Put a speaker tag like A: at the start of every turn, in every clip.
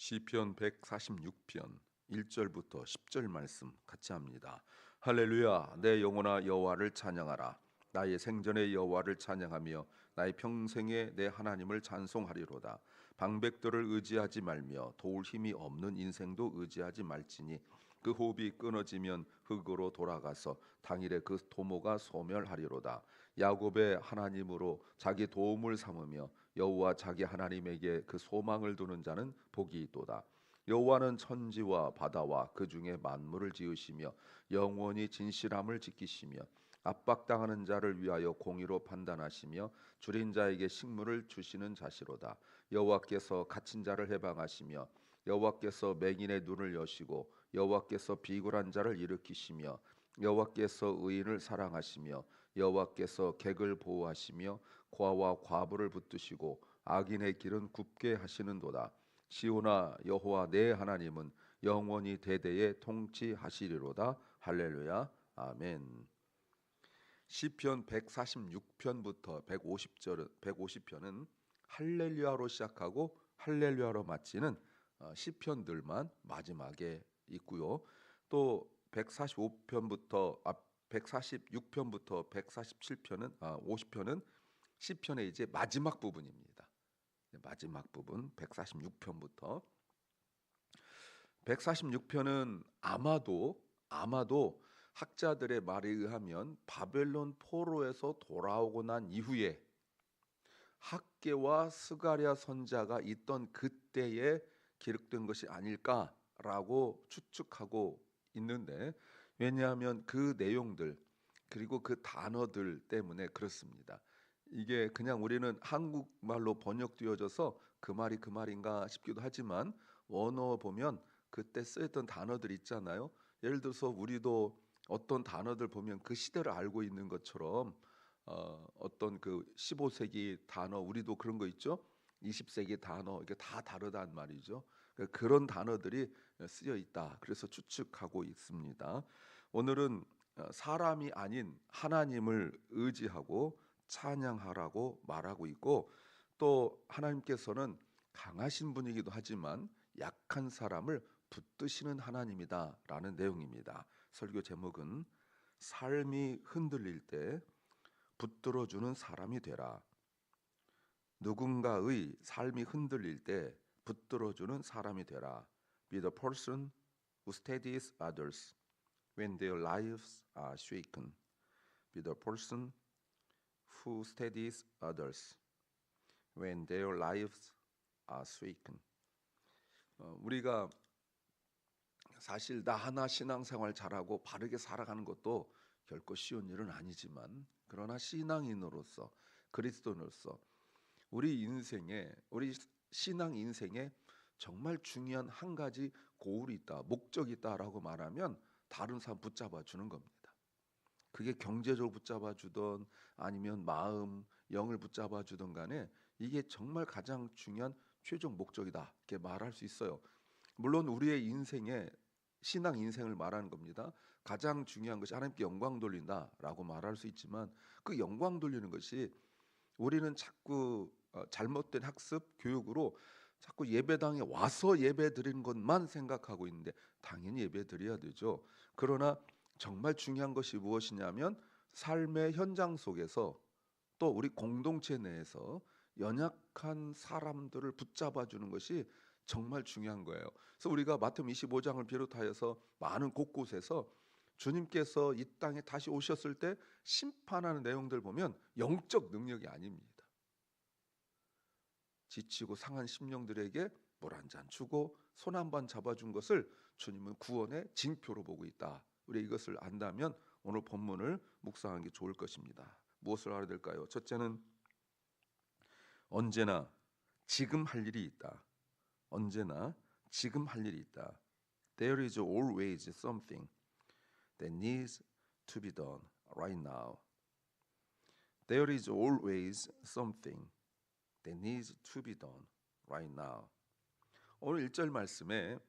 A: 시편 146편 1절부터 10절 말씀 같이 합니다. 할렐루야, 내 영혼아 여호와를 찬양하라. 나의 생전에 여호와를 찬양하며 나의 평생에 내 하나님을 찬송하리로다. 방백들을 의지하지 말며 도울 힘이 없는 인생도 의지하지 말지니 그 호흡이 끊어지면 흙으로 돌아가서 당일에 그 도모가 소멸하리로다. 야곱의 하나님으로 자기 도움을 삼으며 여호와 자기 하나님에게 그 소망을 두는 자는 복이 있도다. 여호와는 천지와 바다와 그 중에 만물을 지으시며 영원히 진실함을 지키시며 압박당하는 자를 위하여 공의로 판단하시며 줄인 자에게 식물을 주시는 자시로다. 여호와께서 갇힌 자를 해방하시며 여호와께서 맹인의 눈을 여시고 여호와께서 비굴한 자를 일으키시며 여호와께서 의인을 사랑하시며 여호와께서 객을 보호하시며 고아와 과부를 붙드시고 악인의 길은 굽게 하시는도다. 시온아 여호와 내 하나님은 영원히 대대에 통치하시리로다. 할렐루야. 아멘. 시편 146편부터 150편은 할렐루야로 시작하고 할렐루야로 마치는 시편들만 마지막에 있고요. 또 146편부터 147편은 50편은 시편의 이제 마지막 부분입니다. 마지막 부분 146편부터 146편은 아마도 학자들의 말에 의하면 바벨론 포로에서 돌아오고 난 이후에 학개와 스가랴 선자가 있던 그때에 기록된 것이 아닐까라고 추측하고 있는데, 왜냐하면 그 내용들 그리고 그 단어들 때문에 그렇습니다. 이게 그냥 우리는 한국말로 번역되어져서 그 말이 그 말인가 싶기도 하지만 원어 보면 그때 쓰였던 단어들 있잖아요. 예를 들어서 우리도 어떤 단어들 보면 그 시대를 알고 있는 것처럼 어떤 그 15세기 단어 우리도 그런 거 있죠. 20세기 단어 이게 다 다르단 말이죠. 그런 단어들이 쓰여 있다. 그래서 추측하고 있습니다. 오늘은 사람이 아닌 하나님을 의지하고 찬양하라고 말하고 있고, 또 하나님께서는 강하신 분이기도 하지만 약한 사람을 붙드시는 하나님이다라는 내용입니다. 설교 제목은 삶이 흔들릴 때 붙들어주는 사람이 되라. 누군가의 삶이 흔들릴 때 붙들어주는 사람이 되라. Be the person who steadies others when their lives are shaken. Be the person who steadies others when their lives are shaken. 우리가 사실 나 하나 신앙생활 잘하고 바르게 살아가는 것도 결코 쉬운 일은 아니지만, 그러나 신앙인으로서 그리스도인으로서 우리 신앙 인생에 정말 중요한 한 가지 고울이 있다, 목적이 있다라고 말하면 다른 사람 붙잡아 주는 겁니다. 그게 경제적으로 붙잡아 주던 아니면 마음, 영을 붙잡아 주던 간에 이게 정말 가장 중요한 최종 목적이다 이렇게 말할 수 있어요. 물론 우리의 인생에 신앙 인생을 말하는 겁니다. 가장 중요한 것이 하나님께 영광 돌린다라고 말할 수 있지만, 그 영광 돌리는 것이 우리는 자꾸 잘못된 학습 교육으로 자꾸 예배당에 와서 예배 드리는 것만 생각하고 있는데, 당연히 예배 드려야 되죠. 그러나 정말 중요한 것이 무엇이냐면 삶의 현장 속에서 또 우리 공동체 내에서 연약한 사람들을 붙잡아 주는 것이 정말 중요한 거예요. 그래서 우리가 마태복음 25장을 비롯하여서 많은 곳곳에서 주님께서 이 땅에 다시 오셨을 때 심판하는 내용들 보면 영적 능력이 아닙니다. 지치고 상한 심령들에게 물 한 잔 주고 손 한 번 잡아준 것을 주님은 구원의 징표로 보고 있다. 우리 이것을 안다면 오늘 본문을 묵상하는 게 좋을 것입니다. 무엇을 알아야 될까요? 첫째는 언제나 지금 할 일이 있다. 언제나 지금 할 일이 있다. There is always something that needs to be done right now. There is always something that needs to be done right now. 오늘 1절 말씀에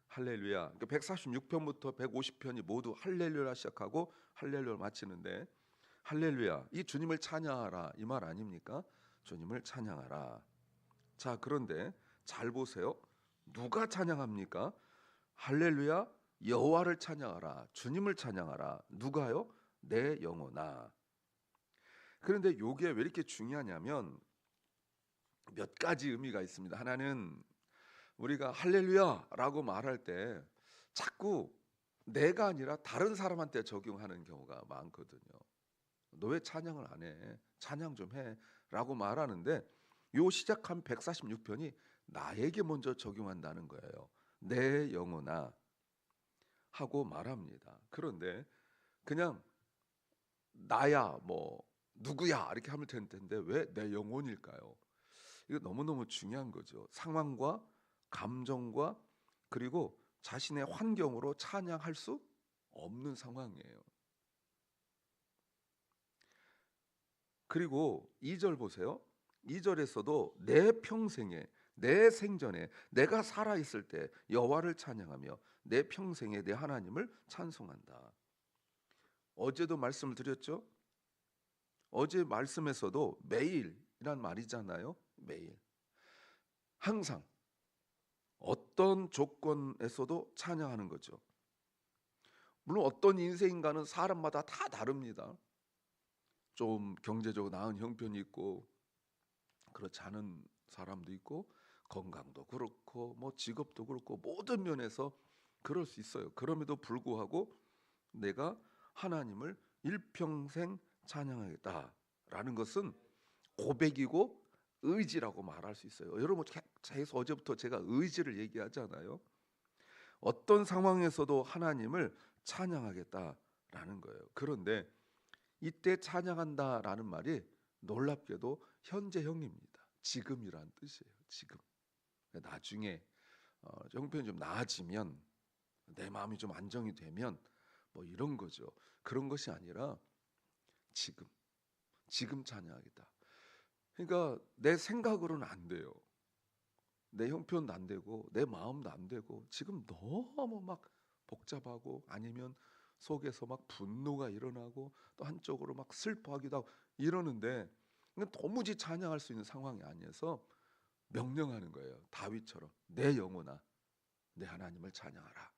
A: 할렐루야, 146편부터 150편이 모두 할렐루야 시작하고 할렐루야 마치는데, 할렐루야, 이 주님을 찬양하라 이 말 아닙니까? 주님을 찬양하라. 자, 그런데 잘 보세요. 누가 찬양합니까? 할렐루야, 여호와를 찬양하라, 주님을 찬양하라. 누가요? 내 영혼아. 그런데 이게 왜 이렇게 중요하냐면 몇 가지 의미가 있습니다. 하나는 우리가 할렐루야라고 말할 때 자꾸 내가 아니라 다른 사람한테 적용하는 경우가 많거든요. 너 왜 찬양을 안 해? 찬양 좀 해라고 말하는데 요 시작한 146편이 나에게 먼저 적용한다는 거예요. 내 영혼아 하고 말합니다. 그런데 그냥 나야 뭐 누구야 이렇게 하면 될 텐데 왜 내 영혼일까요? 이거 너무너무 중요한 거죠. 상황과 감정과 그리고 자신의 환경으로 찬양할 수 없는 상황이에요. 그리고 2절 보세요. 2절에서도 내 평생에 내 생전에 내가 살아 있을 때 여호와를 찬양하며 내 평생에 내 하나님을 찬송한다. 어제도 말씀을 드렸죠. 어제 말씀에서도 매일이란 말이잖아요. 매일. 항상 어떤 조건에서도 찬양하는 거죠. 물론 어떤 인생인가는 사람마다 다 다릅니다. 좀 경제적으로 나은 형편이 있고 그렇지 않은 사람도 있고 건강도 그렇고 뭐 직업도 그렇고 모든 면에서 그럴 수 있어요. 그럼에도 불구하고 내가 하나님을 일평생 찬양하겠다라는 것은 고백이고 의지라고 말할 수 있어요. 여러분 계속 어제부터 제가 의지를 얘기하잖아요. 어떤 상황에서도 하나님을 찬양하겠다라는 거예요. 그런데 이때 찬양한다라는 말이 놀랍게도 현재형입니다. 지금이란 뜻이에요. 지금. 나중에 형편이 좀 나아지면 내 마음이 좀 안정이 되면 뭐 이런 거죠. 그런 것이 아니라 지금 찬양하겠다. 그러니까 내 생각으로는 안 돼요. 내 형편도 안 되고 내 마음도 안 되고 지금 너무 막 복잡하고 아니면 속에서 막 분노가 일어나고 또 한쪽으로 막 슬퍼하기도 하고 이러는데 도무지 찬양할 수 있는 상황이 아니어서 명령하는 거예요. 다윗처럼 내 영혼아 내 하나님을 찬양하라.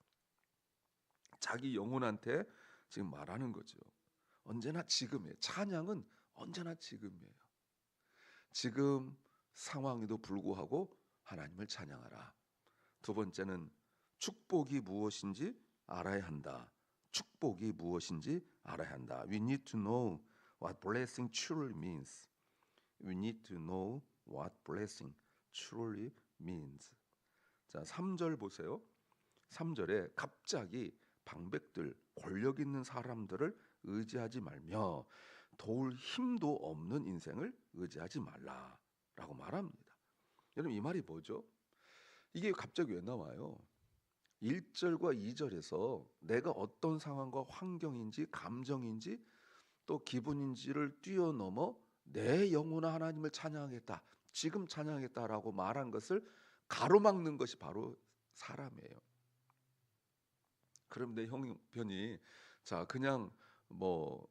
A: 자기 영혼한테 지금 말하는 거죠. 언제나 지금이에요. 찬양은 언제나 지금이에요. 지금 상황에도 불구하고 하나님을 찬양하라. 두 번째는 축복이 무엇인지 알아야 한다. 축복이 무엇인지 알아야 한다. We need to know what blessing truly means. We need to know what blessing truly means. 자, 3절 보세요. 3절에 갑자기 방백들, 권력 있는 사람들을 의지하지 말며 도울 힘도 없는 인생을 의지하지 말라라고 말합니다. 여러분 이 말이 뭐죠? 이게 갑자기 왜 나와요? 1절과 2절에서 내가 어떤 상황과 환경인지 감정인지 또 기분인지를 뛰어넘어 내 영혼아 하나님을 찬양하겠다. 지금 찬양하겠다라고 말한 것을 가로막는 것이 바로 사람이에요. 그럼 내 형편이 자 그냥 뭐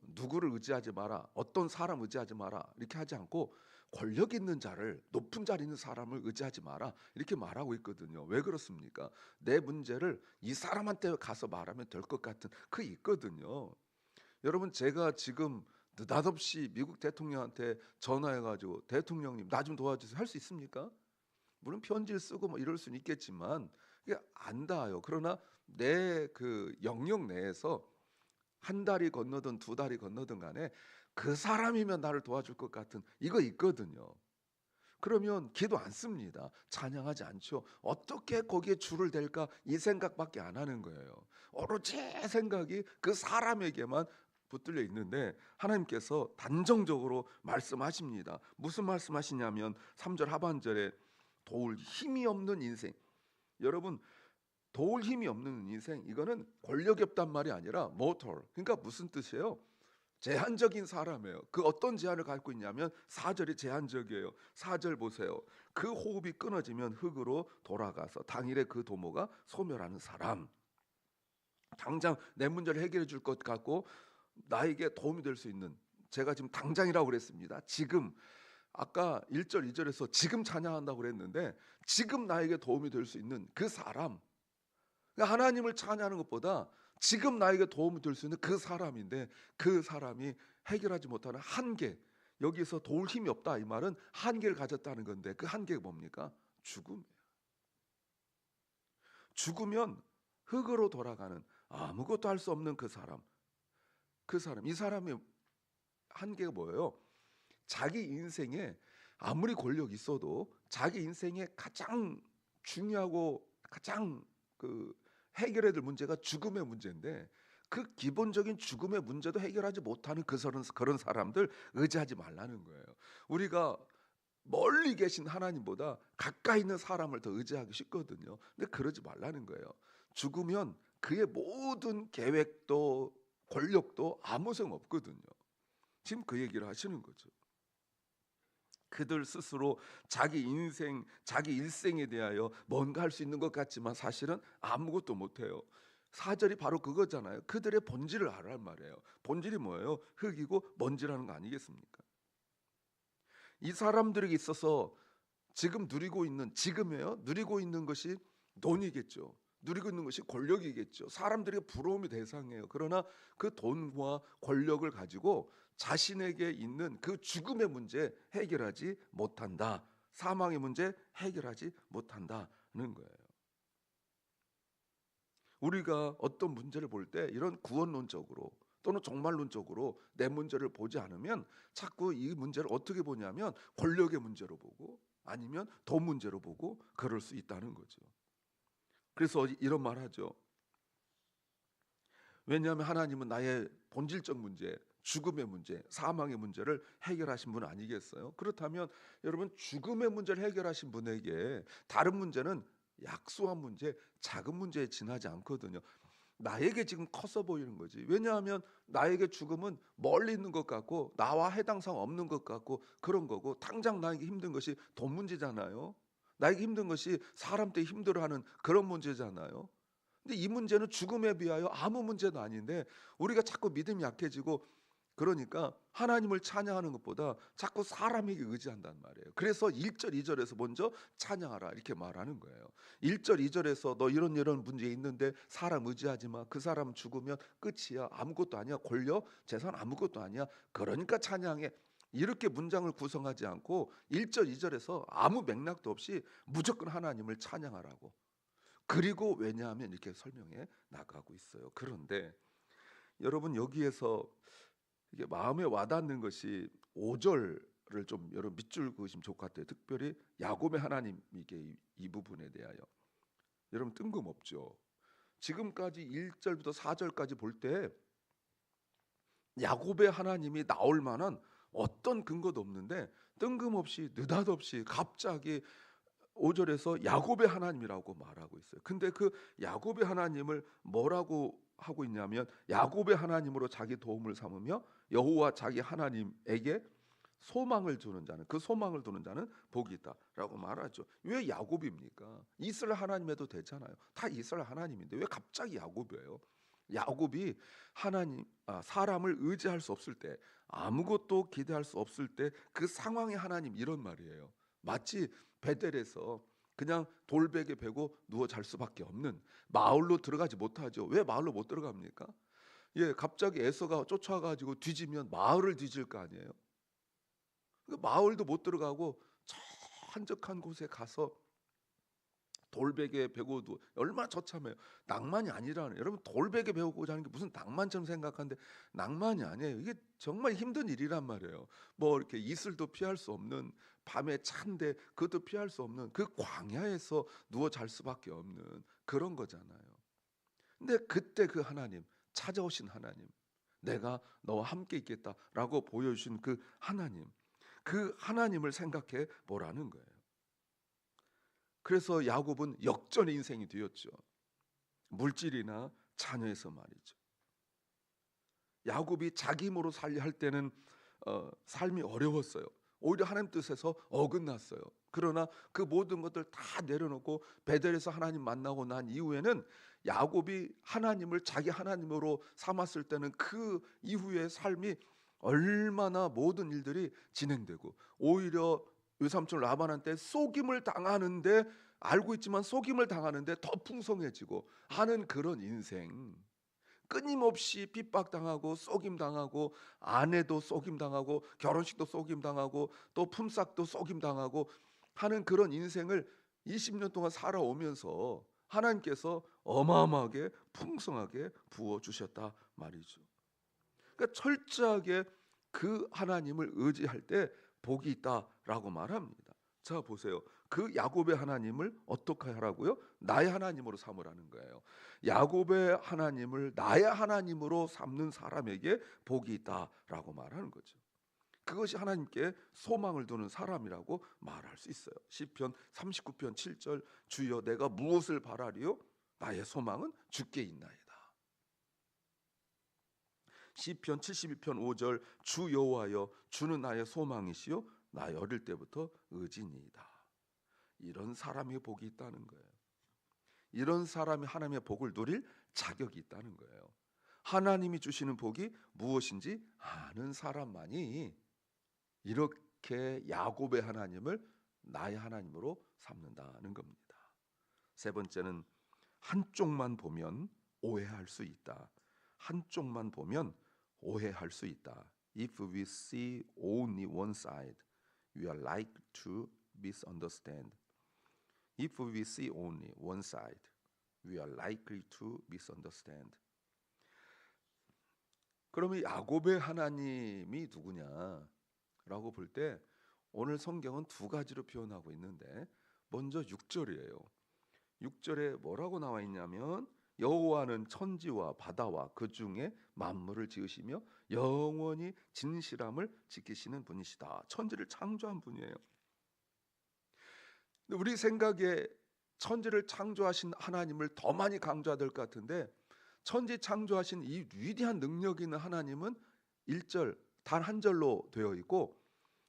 A: 누구를 의지하지 마라, 어떤 사람 의지하지 마라 이렇게 하지 않고 권력 있는 자를 높은 자리 있는 사람을 의지하지 마라 이렇게 말하고 있거든요. 왜 그렇습니까? 내 문제를 이 사람한테 가서 말하면 될 것 같은 그 있거든요. 여러분 제가 지금 느닷없이 미국 대통령한테 전화해가지고 대통령님 나 좀 도와주세요 할 수 있습니까? 물론 편지를 쓰고 뭐 이럴 수는 있겠지만 이게 안 닿아요. 그러나 내 그 영역 내에서 한 달이 건너든 두 달이 건너든 간에 그 사람이면 나를 도와줄 것 같은 이거 있거든요. 그러면 기도 안 씁니다. 찬양하지 않죠. 어떻게 거기에 줄을 댈까 이 생각밖에 안 하는 거예요. 오로지 생각이 그 사람에게만 붙들려 있는데 하나님께서 단정적으로 말씀하십니다. 무슨 말씀하시냐면 3절 하반절에 도울 힘이 없는 인생. 여러분 도울 힘이 없는 인생 이거는 권력이 없단 말이 아니라 모털. 그러니까 무슨 뜻이에요? 제한적인 사람이에요. 그 어떤 제한을 갖고 있냐면 4절이 제한적이에요. 4절 보세요. 그 호흡이 끊어지면 흙으로 돌아가서 당일에 그 도모가 소멸하는 사람. 당장 내 문제를 해결해 줄 것 같고 나에게 도움이 될 수 있는 제가 지금 당장이라고 그랬습니다. 지금 아까 1절 2절에서 지금 찬양한다고 그랬는데 지금 나에게 도움이 될 수 있는 그 사람, 그러니까 하나님을 찬양하는 것보다 지금 나에게 도움이 될 수 있는 그 사람인데 그 사람이 해결하지 못하는 한계, 여기서 도울 힘이 없다 이 말은 한계를 가졌다는 건데 그 한계가 뭡니까? 죽음이에요. 죽으면 흙으로 돌아가는 아무것도 할 수 없는 그 사람, 이 사람의 한계가 뭐예요? 자기 인생에 아무리 권력이 있어도 자기 인생에 가장 중요하고 가장 그 해결해야 될 문제가 죽음의 문제인데 그 기본적인 죽음의 문제도 해결하지 못하는 그런 사람들 의지하지 말라는 거예요. 우리가 멀리 계신 하나님보다 가까이 있는 사람을 더 의지하기 쉽거든요. 근데 그러지 말라는 거예요. 죽으면 그의 모든 계획도 권력도 아무 소용 없거든요. 지금 그 얘기를 하시는 거죠. 그들 스스로 자기 인생, 자기 일생에 대하여 뭔가 할 수 있는 것 같지만 사실은 아무것도 못해요. 4절이 바로 그거잖아요. 그들의 본질을 알란 말이에요. 본질이 뭐예요? 흙이고 먼지라는 거 아니겠습니까? 이 사람들에게 있어서 지금 누리고 있는, 지금이에요. 누리고 있는 것이 돈이겠죠. 누리고 있는 것이 권력이겠죠. 사람들에게 부러움의 대상이에요. 그러나 그 돈과 권력을 가지고 자신에게 있는 그 죽음의 문제 해결하지 못한다. 사망의 문제 해결하지 못한다는 거예요. 우리가 어떤 문제를 볼 때 이런 구원론적으로 또는 종말론적으로 내 문제를 보지 않으면 자꾸 이 문제를 어떻게 보냐면 권력의 문제로 보고 아니면 돈 문제로 보고 그럴 수 있다는 거죠. 그래서 이런 말 하죠. 왜냐하면 하나님은 나의 본질적 문제, 죽음의 문제, 사망의 문제를 해결하신 분 아니겠어요? 그렇다면 여러분 죽음의 문제를 해결하신 분에게 다른 문제는 약소한 문제, 작은 문제에 지나지 않거든요. 나에게 지금 커서 보이는 거지. 왜냐하면 나에게 죽음은 멀리 있는 것 같고 나와 해당 사항 없는 것 같고 그런 거고 당장 나에게 힘든 것이 돈 문제잖아요. 나에게 힘든 것이 사람 때 힘들어하는 그런 문제잖아요. 근데 이 문제는 죽음에 비하여 아무 문제도 아닌데 우리가 자꾸 믿음이 약해지고 그러니까 하나님을 찬양하는 것보다 자꾸 사람에게 의지한단 말이에요. 그래서 1절 2절에서 먼저 찬양하라 이렇게 말하는 거예요. 1절 2절에서 너 이런 문제 있는데 사람 의지하지 마. 그 사람 죽으면 끝이야. 아무것도 아니야. 권력, 재산 아무것도 아니야. 그러니까 찬양해. 이렇게 문장을 구성하지 않고 1절 2절에서 아무 맥락도 없이 무조건 하나님을 찬양하라고. 그리고 왜냐하면 이렇게 설명해 나가고 있어요. 그런데 여러분 여기에서 이게 마음에 와닿는 것이 5절을 좀 여러분 밑줄 그으시면 좋을 것 같아요. 특별히 야곱의 하나님 이 부분에 대하여 여러분 뜬금없죠. 지금까지 1절부터 4절까지 볼 때 야곱의 하나님이 나올 만한 어떤 근거도 없는데 뜬금없이 느닷없이 갑자기 5절에서 야곱의 하나님이라고 말하고 있어요. 근데 그 야곱의 하나님을 뭐라고 하고 있냐면 야곱의 하나님으로 자기 도움을 삼으며 여호와 자기 하나님에게 소망을 주는 자는 그 소망을 두는 자는 복이 있다라고 말하죠. 왜 야곱입니까? 이스라엘 하나님에도 되잖아요. 다 이스라엘 하나님인데 왜 갑자기 야곱이에요? 야곱이 사람을 의지할 수 없을 때 아무것도 기대할 수 없을 때 그 상황의 하나님 이런 말이에요. 마치 베델에서 그냥 돌베개 베고 누워 잘 수밖에 없는 마을로 들어가지 못하죠. 왜 마을로 못 들어갑니까? 예, 갑자기 에서가 쫓아가지고 뒤지면 마을을 뒤질 거 아니에요. 그 마을도 못 들어가고 저 한적한 곳에 가서 돌베개 베고도 얼마나 처참해요. 낭만이 아니라는 여러분 돌베개 베고 자는 게 무슨 낭만처럼 생각하는데 낭만이 아니에요. 이게 정말 힘든 일이란 말이에요. 뭐 이렇게 이슬도 피할 수 없는 밤에 찬데 그것도 피할 수 없는 그 광야에서 누워 잘 수밖에 없는 그런 거잖아요. 근데 그때 그 하나님 찾아오신 하나님 내가 너와 함께 있겠다라고 보여주신 그 하나님을 생각해 보라는 거예요. 그래서 야곱은 역전의 인생이 되었죠. 물질이나 자녀에서 말이죠. 야곱이 자기 힘으로 살려 할 때는 삶이 어려웠어요. 오히려 하나님 뜻에서 어긋났어요. 그러나 그 모든 것들 다 내려놓고 베델에서 하나님 만나고 난 이후에는 야곱이 하나님을 자기 하나님으로 삼았을 때는 그 이후의 삶이 얼마나 모든 일들이 진행되고, 오히려 외삼촌 라반한테 속임을 당하는데, 알고 있지만 속임을 당하는데 더 풍성해지고 하는 그런 인생. 끊임없이 핍박당하고 속임당하고, 아내도 속임당하고, 결혼식도 속임당하고, 또 품삯도 속임당하고 하는 그런 인생을 20년 동안 살아오면서 하나님께서 어마어마하게 풍성하게 부어주셨다 말이죠. 그러니까 철저하게 그 하나님을 의지할 때 복이 있다라고 말합니다. 자 보세요. 그 야곱의 하나님을 어떻게 하라고요? 나의 하나님으로 삼으라는 거예요. 야곱의 하나님을 나의 하나님으로 삼는 사람에게 복이 있다라고 말하는 거죠. 그것이 하나님께 소망을 두는 사람이라고 말할 수 있어요. 시편 39편 7절, 주여 내가 무엇을 바라리요? 나의 소망은 주께 있나이다. 시편 72편 5절, 주 여호와여 주는 나의 소망이시요 나의 어릴 때부터 의지니이다. 이런 사람이 복이 있다는 거예요. 이런 사람이 하나님의 복을 누릴 자격이 있다는 거예요. 하나님이 주시는 복이 무엇인지 아는 사람만이 이렇게 야곱의 하나님을 나의 하나님으로 삼는다는 겁니다. 세 번째는 한쪽만 보면 오해할 수 있다. 한쪽만 보면 오해할 수 있다. If we see only one side, we are likely to misunderstand. If we see only one side, we are likely to misunderstand. 그러면 야곱의 하나님이 누구냐라고 볼 때 오늘 성경은 두 가지로 표현하고 있는데, 먼저 6절이에요. 6절에 뭐라고 나와 있냐면, 여호와는 천지와 바다와 그 중에 만물을 지으시며 영원히 진실함을 지키시는 분이시다. 천지를 창조한 분이에요. 우리 생각에 천지를 창조하신 하나님을 더 많이 강조해야 될 것 같은데, 천지 창조하신 이 위대한 능력 있는 하나님은 1절 단 한 절로 되어 있고,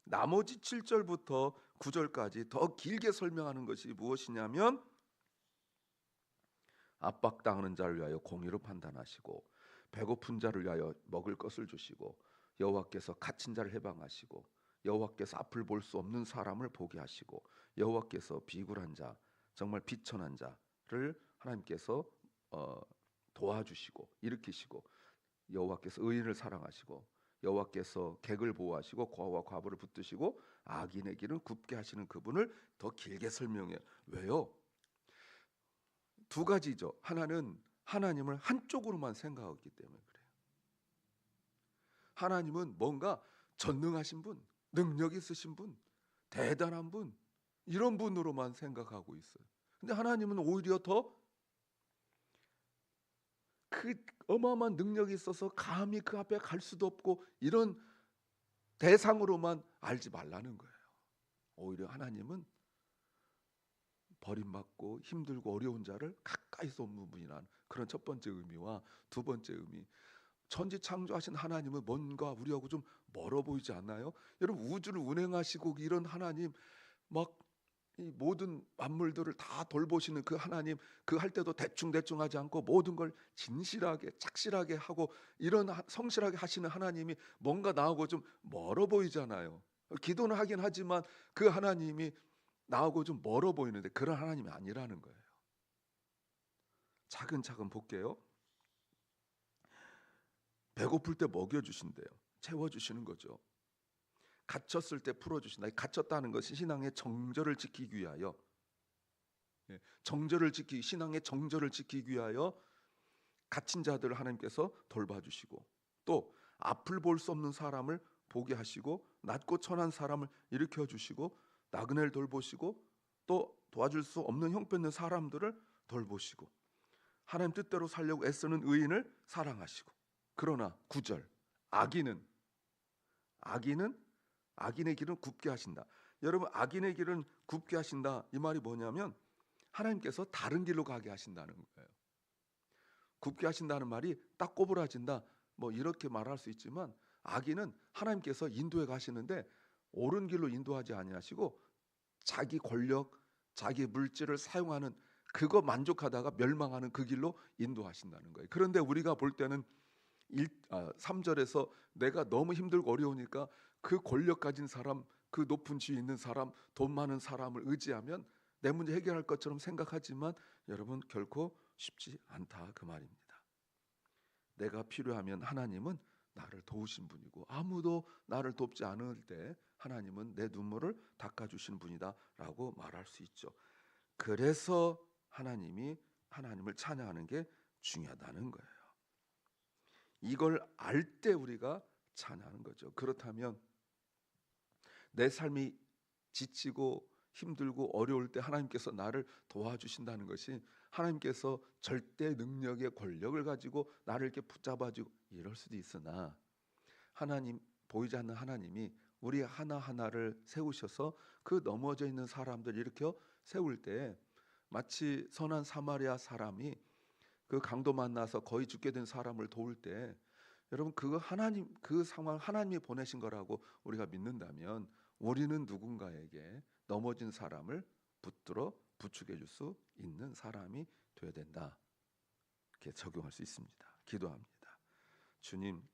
A: 나머지 7절부터 9절까지 더 길게 설명하는 것이 무엇이냐면, 압박당하는 자를 위하여 공의로 판단하시고, 배고픈 자를 위하여 먹을 것을 주시고, 여호와께서 갇힌 자를 해방하시고, 여호와께서 앞을 볼 수 없는 사람을 보게 하시고, 여호와께서 비굴한 자, 정말 비천한 자를 하나님께서 도와주시고 일으키시고, 여호와께서 의인을 사랑하시고, 여호와께서 객을 보호하시고 고아와 과부를 붙드시고 악인의 길은 굽게 하시는 그분을 더 길게 설명해요. 왜요? 두 가지죠. 하나는 하나님을 한쪽으로만 생각하기 때문에 그래요. 하나님은 뭔가 전능하신 분, 능력 있으신 분, 대단한 분, 이런 분으로만 생각하고 있어요. 근데 하나님은 오히려 더 그 어마어마한 능력이 있어서 감히 그 앞에 갈 수도 없고 이런 대상으로만 알지 말라는 거예요. 오히려 하나님은 버림받고 힘들고 어려운 자를 가까이서 없는 분이라는 그런 첫 번째 의미와, 두 번째 의미, 천지 창조하신 하나님은 뭔가 우리하고 좀 멀어 보이지 않나요? 여러분, 우주를 운행하시고 이런 하나님, 막 이 모든 만물들을 다 돌보시는 그 하나님, 그 할 때도 대충 하지 않고 모든 걸 진실하게 착실하게 하고 이런 성실하게 하시는 하나님이 뭔가 나하고 좀 멀어 보이잖아요. 기도는 하긴 하지만 그 하나님이 나하고 좀 멀어 보이는데 그런 하나님이 아니라는 거예요. 차근차근 볼게요. 배고플 때 먹여주신대요. 채워주시는 거죠. 갇혔을 때 풀어주신다. 갇혔다는 것이 신앙의 정절을 지키기 위하여, 신앙의 정절을 지키기 위하여 갇힌 자들을 하나님께서 돌봐주시고, 또 앞을 볼 수 없는 사람을 보게 하시고, 낮고 천한 사람을 일으켜 주시고, 나그네를 돌보시고, 또 도와줄 수 없는 형편있는 사람들을 돌보시고, 하나님 뜻대로 살려고 애쓰는 의인을 사랑하시고. 그러나 9절, 악인의 길은 굽게 하신다. 여러분, 악인의 길은 굽게 하신다, 이 말이 뭐냐면 하나님께서 다른 길로 가게 하신다는 거예요. 굽게 하신다는 말이 딱 꼬부라진다, 뭐 이렇게 말할 수 있지만, 악인은 하나님께서 인도해 가시는데 옳은 길로 인도하지 아니하시고 자기 권력, 자기 물질을 사용하는 그거 만족하다가 멸망하는 그 길로 인도하신다는 거예요. 그런데 우리가 볼 때는 3절에서 내가 너무 힘들고 어려우니까 그 권력 가진 사람, 그 높은 지위 있는 사람, 돈 많은 사람을 의지하면 내 문제 해결할 것처럼 생각하지만 여러분 결코 쉽지 않다 그 말입니다. 내가 필요하면 하나님은 나를 도우신 분이고 아무도 나를 돕지 않을 때 하나님은 내 눈물을 닦아주시는 분이다라고 말할 수 있죠. 그래서 하나님을 찬양하는 게 중요하다는 거예요. 이걸 알 때 우리가 찬양하는 거죠. 그렇다면 내 삶이 지치고 힘들고 어려울 때 하나님께서 나를 도와주신다는 것이 하나님께서 절대 능력의 권력을 가지고 나를 이렇게 붙잡아주고 이럴 수도 있으나 하나님 보이지 않는 하나님이 우리 하나하나를 세우셔서 그 넘어져 있는 사람들 일으켜 세울 때 마치 선한 사마리아 사람이 그 강도 만나서 거의 죽게 된 사람을 도울 때 여러분 그 상황 하나님이 보내신 거라고 우리가 믿는다면 우리는 누군가에게 넘어진 사람을 붙들어 부축해 줄 수 있는 사람이 되어야 된다. 이렇게 적용할 수 있습니다. 기도합니다. 주님,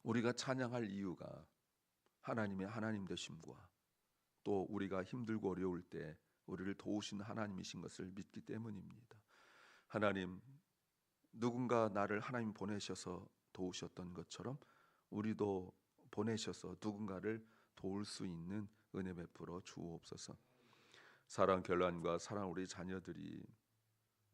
A: 우리가 찬양할 이유가 하나님의 하나님 되심과 또 우리가 힘들고 어려울 때 우리를 도우시는 하나님이신 것을 믿기 때문입니다. 하나님, 누군가 나를 하나님 보내셔서 도우셨던 것처럼 우리도 보내셔서 누군가를 도울 수 있는 은혜 베풀어 주옵소서. 사랑 결란과 사랑 우리 자녀들이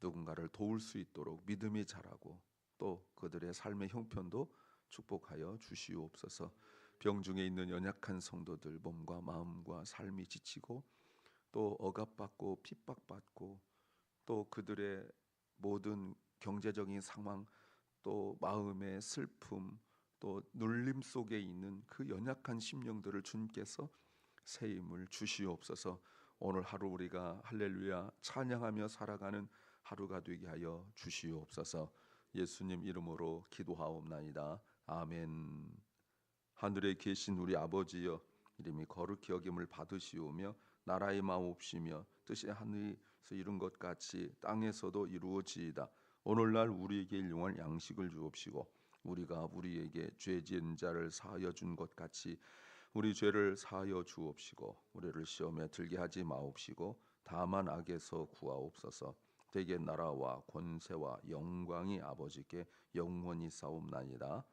A: 누군가를 도울 수 있도록 믿음이 자라고 또 그들의 삶의 형편도 축복하여 주시옵소서. 병중에 있는 연약한 성도들 몸과 마음과 삶이 지치고 또 억압받고 핍박받고 또 그들의 모든 경제적인 상황 또 마음의 슬픔 또 눌림 속에 있는 그 연약한 심령들을 주님께서 새 힘을 주시옵소서. 오늘 하루 우리가 할렐루야 찬양하며 살아가는 하루가 되게 하여 주시옵소서. 예수님 이름으로 기도하옵나이다. 아멘. 하늘에 계신 우리 아버지여, 이름이 거룩히 여김을 받으시오며 나라의 마옵시며 뜻이 하늘에서 이룬 것 같이 땅에서도 이루어지이다. 오늘날 우리에게 일용할 양식을 주옵시고 우리가 우리에게 죄 지은 자를 사하여 준 것 같이 우리 죄를 사하여 주옵시고 우리를 시험에 들게 하지 마옵시고 다만 악에서 구하옵소서. 대개 나라와 권세와 영광이 아버지께 영원히 싸움나니라.